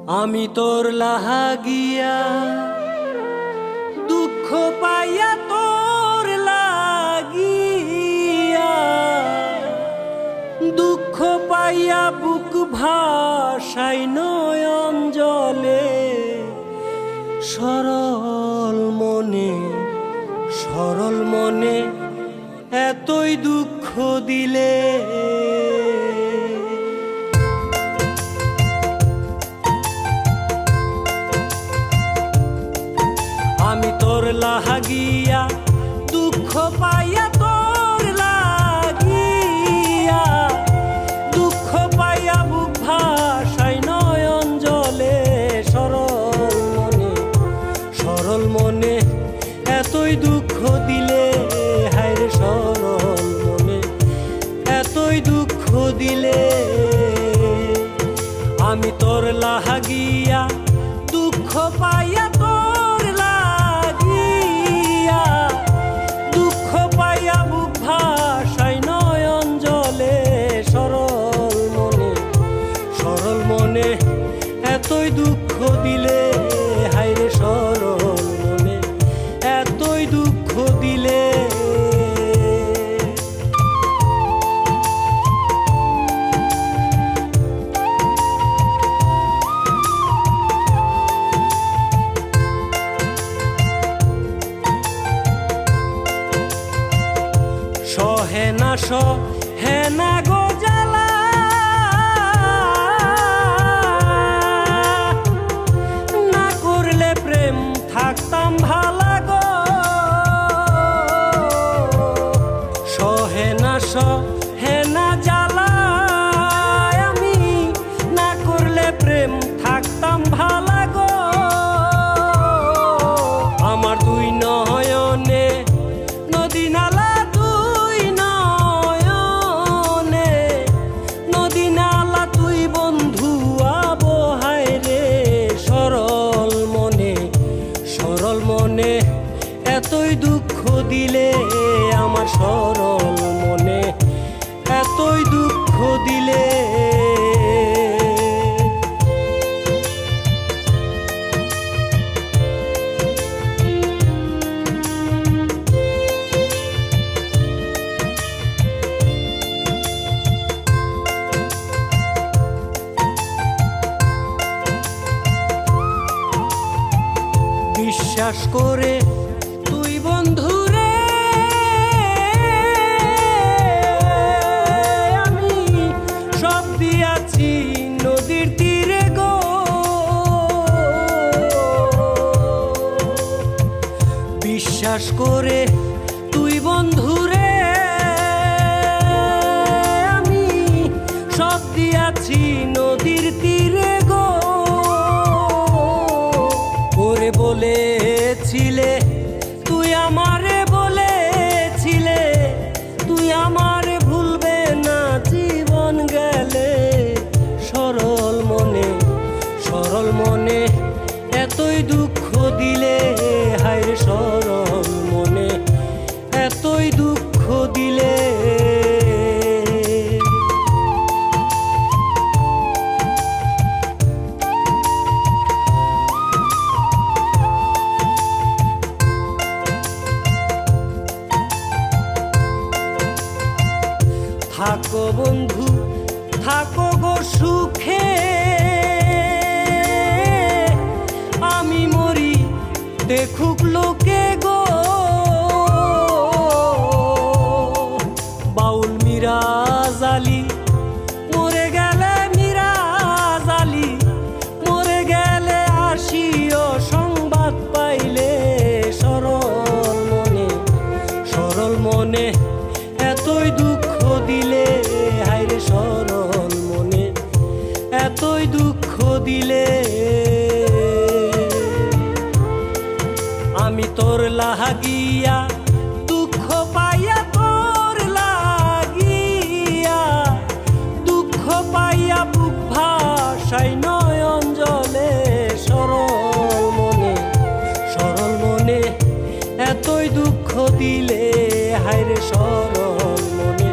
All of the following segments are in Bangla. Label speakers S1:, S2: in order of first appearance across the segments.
S1: আমি তোর লাহাগিয়া দুঃখ পাইয়া তোর লাগিয়া দুঃখ পাইয়া বুক ভাসাই নয়ন জলে সরল মনে এতই দুঃখ দিলে আমি তোর লাহাগিয়া দুঃখ পাইয়া তোর লাগিয়া দুঃখ পাইয়া বুক ভাসাই নয়ন জলে সরল মনে এতই দুঃখ দিলে হায়রে সরল মনে এতই দুঃখ দিলে আমি তোর লাহাগিয়া দুঃখ পাইয়া তোর লাগিয়া দুঃখ পাইয়া বুক ভাসাই নয়ন জলে সরল মনে এতই দুঃখ দিলে হায়রে সরল মনে এতই দুঃখ দিলে সহে না গো জ্বালা না করলে প্রেম থাকতাম ভালা গো সহে না জ্বালা আমি না করলে প্রেম থাকতাম ভালা গো আমার দুই নয়নে নদী নালা এতই দুঃখ দিলে আমার সরল মনে এতই দুঃখ দিলে বিশ্বাস করে তুই বন্ধুরে আমি সব দিয়াছি নদীর তীরে গো বিশ্বাস করে তুই বন্ধুরে আমি সব দিয়াছি নদীর তীরে গো ওরে বলেছিলে তুই আমারে বলেছিলে তুই আমারে ভুলবে না জীবন গেলে সরল মনে এতই দুঃখ দিলে হায়রে সরল মনে এতই দুঃখ দিলে থাকো বন্ধু থাকো গো সুখে আমি মরি দেখুক লোকে গো বাউল মিরাজ আলী মরে গেলে মিরাজ আলী মরে গেলে আসিও সংবাদ পাইলে সরল মনে এতই দুঃখ দিলে হায়রে সরল মনে এতই দুঃখ দিলে আমি তোর লাহাগিয়া দুঃখ পাইয়া তোর লাগিয়া দুঃখ পাইয়া বুক ভাসাই নয়ন জলে সরল মনে এতই দুঃখ দিলে হায়রে সরল মনে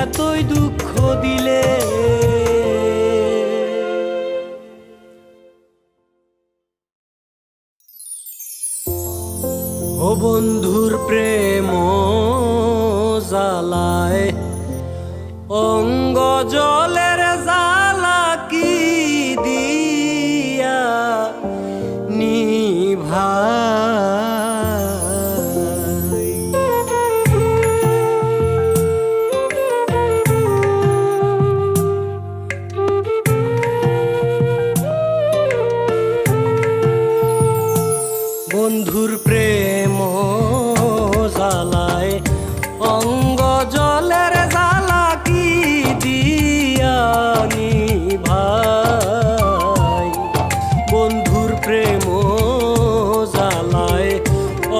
S1: এতই দুঃখ দিলে। বন্ধুর প্রেম জ্বালায় অঙ্গ জলের জ্বালা কি দিয়া নিভাই। বন্ধুর প্রেম জ্বালায় অঙ্গ জলের জ্বালা কি দিয়া নিভাই। বন্ধুর প্রেম জ্বালায়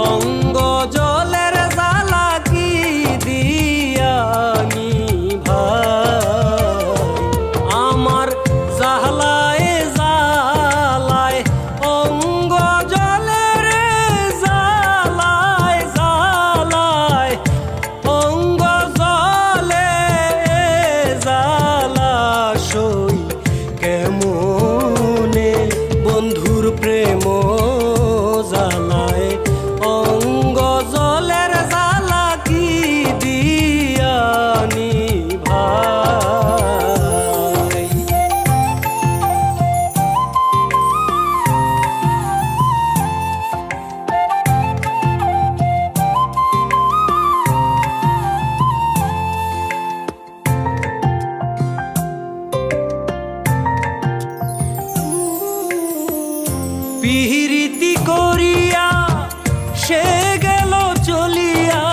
S1: অঙ্গ জলের জ্বালা কি দিয়া নিভাই। আমার জ্বালায় জ্বালায় অঙ্গ জলের জ্বালায় জ্বালায় অঙ্গ জলে জ্বালা সই কেমনে। বন্ধুর প্রেম জ্বালায় অঙ্গ জলের জ্বালা কি দিয়া নিভাই। পিরিতি করিয়া সে গেল চলিয়া,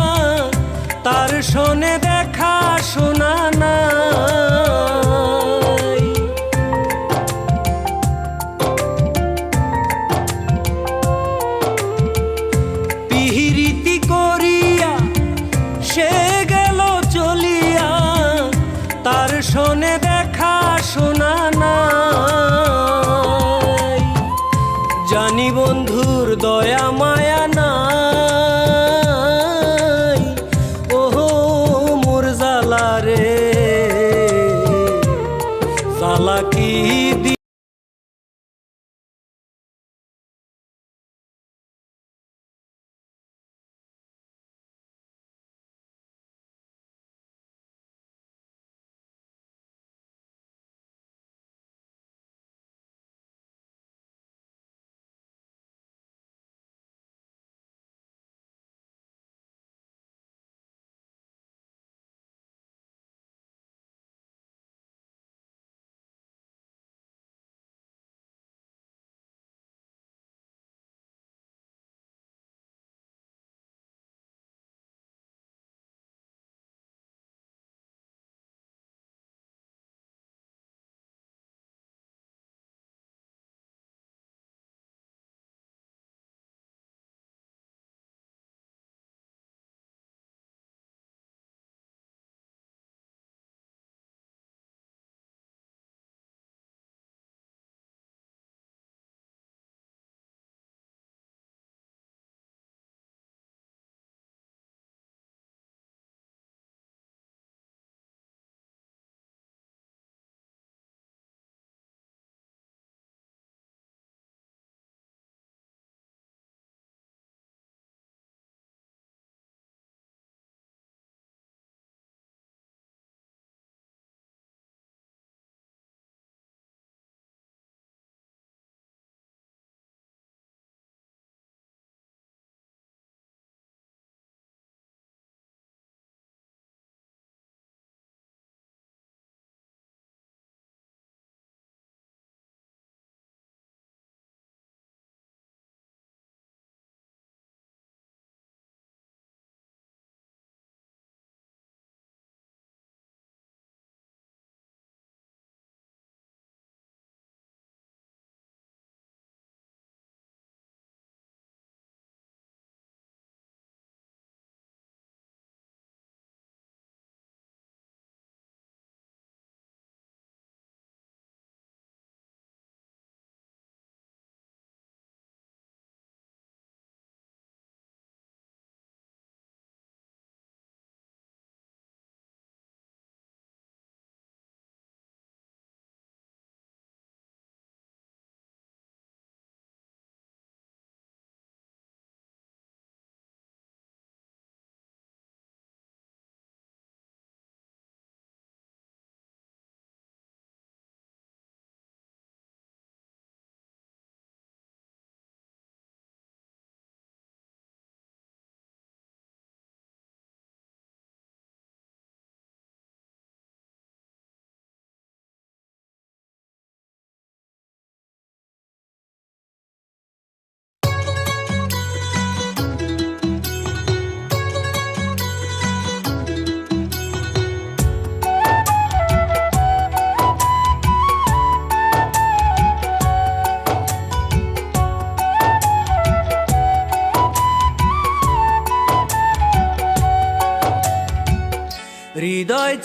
S1: তার শোনে দেখা শোনা নাই। পিরিতি করিয়া সে গেল চলিয়া, তার শোনে দেখা শোনা নাই। জানি বন্ধুর দয়া মায়া নাই, ওহো মোর জ্বালা রে জ্বালা কি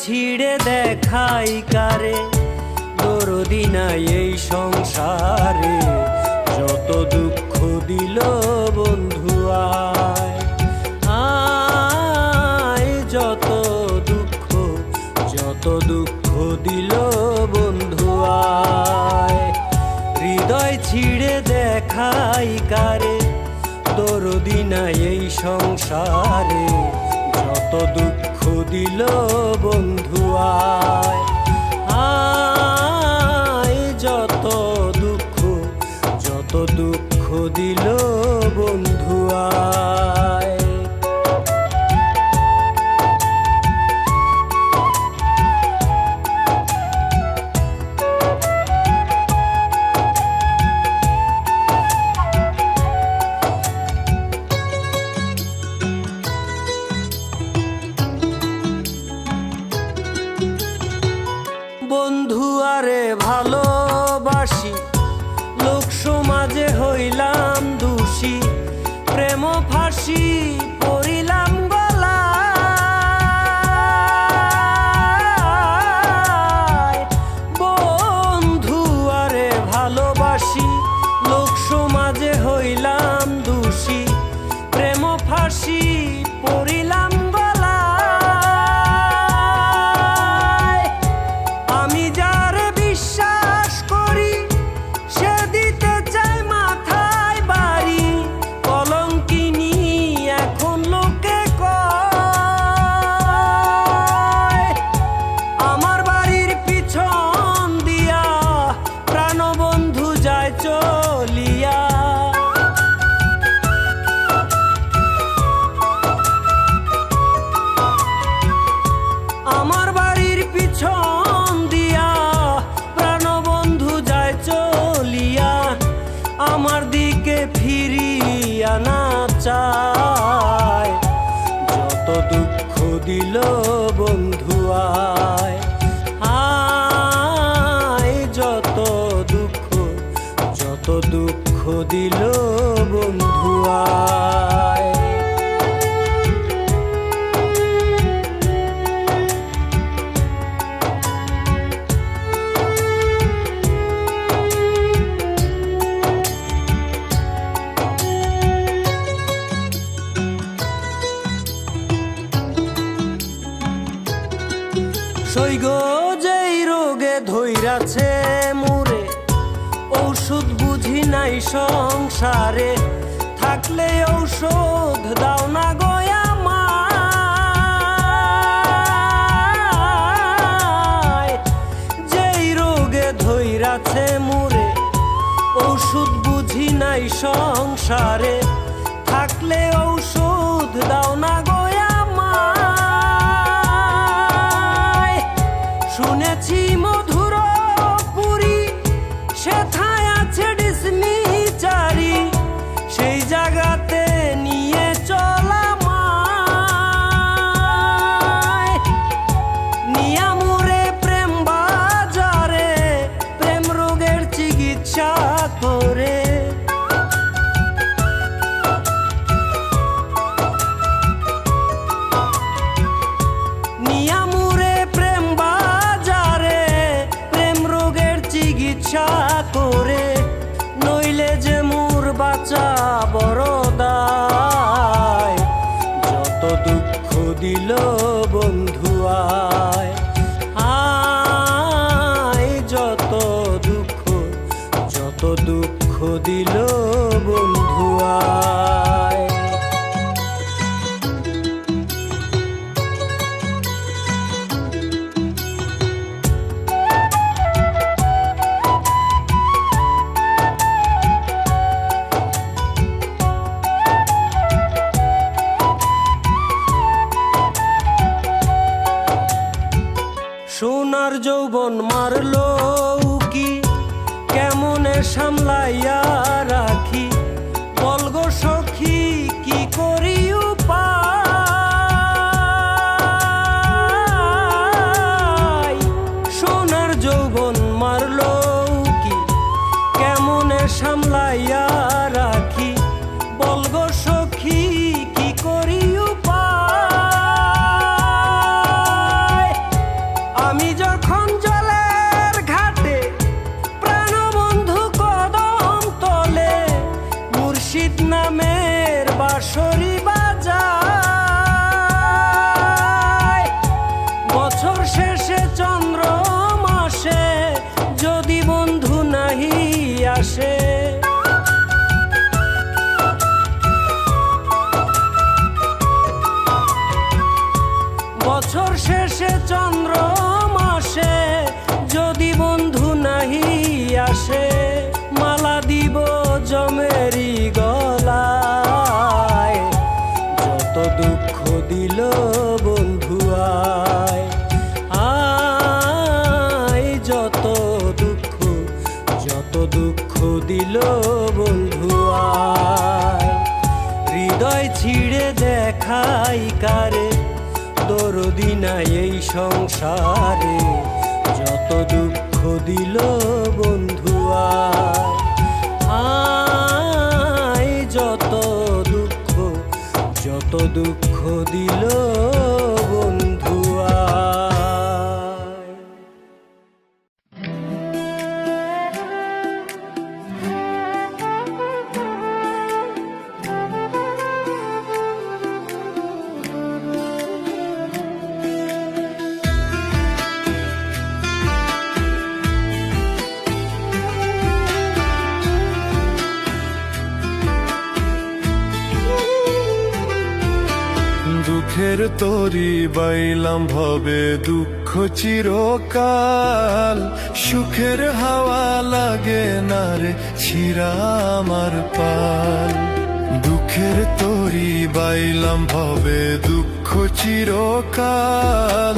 S1: ছিঁড়ে দেখাই কারে, দরদি নাই এই সংসারে, যত দুঃখ দিল বন্ধু আয় আয়, যত দুঃখ দিল বন্ধু আয়। হৃদয় ছিঁড়ে দেখাই কারে, দরদি নাই এই সংসারে, যত দুঃখ দিল বন্ধু আয় আয়, যত দুঃখ দিল বন্ধু আয়। বন্ধু আরে ভালোবাসি, লোক সমাজে হইলাম দোষী, প্রেম ফাঁসি পড়িলাম গলায়। বন্ধু আরে ভালোবাসি, লোক সমাজে হইলাম দোষী, প্রেম ফাঁসি পড়িলাম গলায়। আমি যারে বিশ্বাস করি, সে দিতে চাই মাথায় বাড়ি, কলঙ্কিনী এখন লোকে কয়। আমার বাড়ির পিছন দিয়া প্রাণবন্ধু যায় চলিয়া, আমার বাড়ির পিছন দিয়া প্রাণবন্ধু যায় চলিয়া, আমার দিকে ফিরিয়া না চায়, যত দুঃখ দিল বন্ধু আয় আয়, যত দুঃখ দিল বন্ধু আয়। সৈগ যেই রোগে ধইরাছে মুরে, ঔষধ বুঝি নাই সংসারে, থাকলে ঔষধ দাও না গো আমায়। যেই রোগে ধইরাছে মুরে, ঔষধ বুঝি নাই সংসারে, থাকলে ঔষধ দাও না গো আমায়। শুনেছি মধুর পুরী, সেথায় আছে ডিসনিচারি, সেই জায়গাতে নিয়ে চল আমায়। নিয়ামুরে প্রেম বাজারে, প্রেম রোগের চিকিৎসা করে। নিয়ামুরে প্রেম বাজারে, প্রেম রোগের চিকিৎসা করে, নইলে যে মোর বাঁচা বড় দায়, যত দুঃখ দিল বন্ধু আয় আয়, যত দুঃখ দিল বন্ধু আয়। সোনার যৌবন মারলো কি, কেমনে সামলাইয়া রাখি, বলগো সখী এসে মালা দিব জমেরি গলায়, যত দুঃখ দিল বন্ধু আয়, আয় যত দুঃখ দিল বন্ধু আয়। হৃদয় ছিঁড়ে দেখাই কারে, দরদি নাই এই সংসারে, যত দুঃখ দিল বন্ধু আয়, আয় যত দুঃখ দিল বন্ধু আয়।
S2: দুঃখের তরি বাইলাম ভবে দুঃখ চিরকাল, সুখের হাওয়া লাগে না রে ছিঁড়া আমার পাল। দুঃখের তরি বাইলাম ভবে দুঃখ চিরকাল,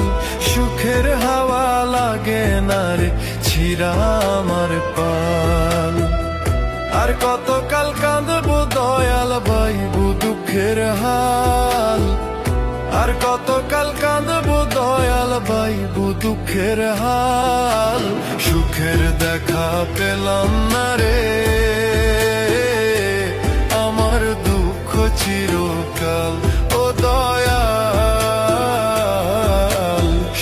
S2: সুখের হাওয়া লাগে না রে ছিঁড়া আমার পাল। আর কতকাল কাঁদবো দয়াল বাইবু দুঃখের হাল, আর কতকাল কাঁদবো দয়াল বাইবু দুঃখের হাল। সুখের দেখা পেলাম না রে আমার দুঃখ চিরকাল, ও দয়াল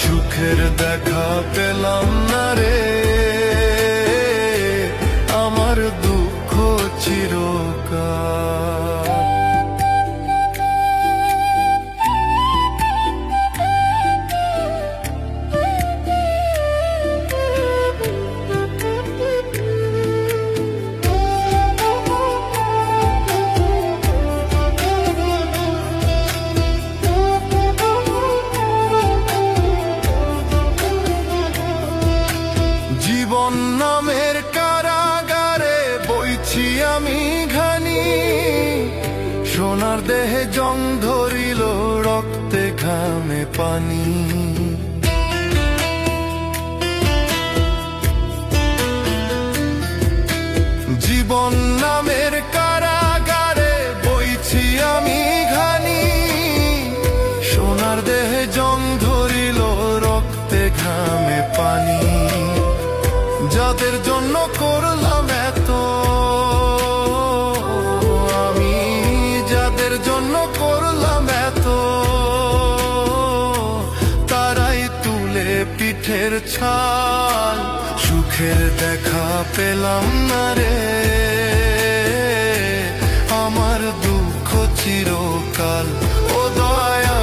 S2: সুখের দেখা পেলাম না রে আমার দুঃখ চিরকাল। জীবন নামের কারাগারে বইছি আমি ঘানি, সোনার দেহে জং ধরিল রক্তে ঘামে পানি। জীবন নামের কারাগারে বইছি আমি ঘানি, সোনার দেহে জং ধরিল রক্তে ঘামে পানি। যাদের জন্য করলাম এত আমি, যাদের জন্য করলাম এত, তারাই তুলে পিঠের ছাল। সুখের দেখা পেলাম না রে আমার দুঃখ চিরকাল, ও দয়াল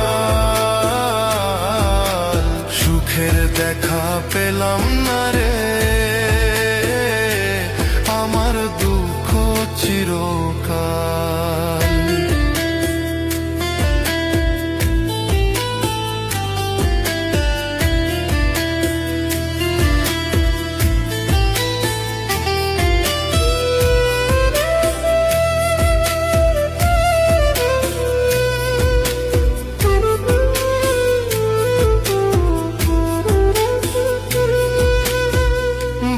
S2: সুখের দেখা পেলাম না রে আমার দুঃখ চিরকাল।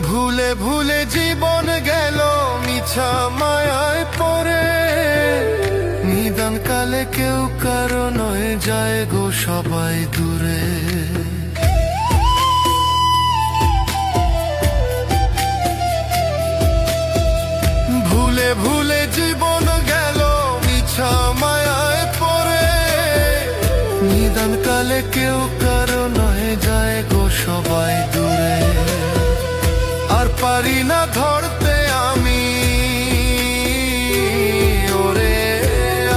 S2: ভুলে ভুলে জীবন গেল মিছা মায়ায় পড়ে, নিদান কালে কেউ কারো নয় যায় গো সবাই দূরে। ভুলে ভুলে জীবন গেল মিছা মায়ায় পড়ে, নিদান কালে কেউ কারো নয় যায় গো সবাই দূরে। আর পারি না ধরতে আমি ওরে,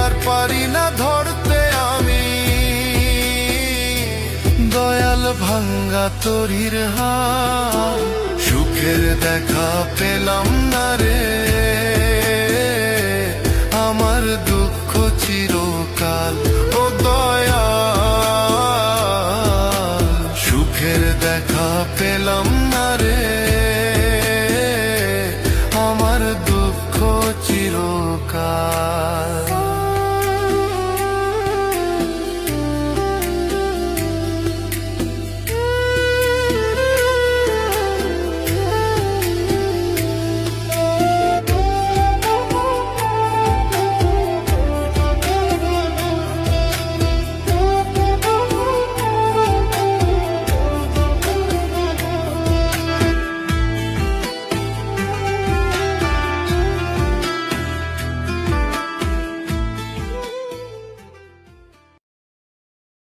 S2: আর পারি না ধরতে আমি দয়াল ভাঙ্গা তরির হাল। সুখের দেখা পেলাম না রে আমার দুঃখ চিরকাল, ও দয়াল সুখের দেখা পেলাম না রে আকাশ।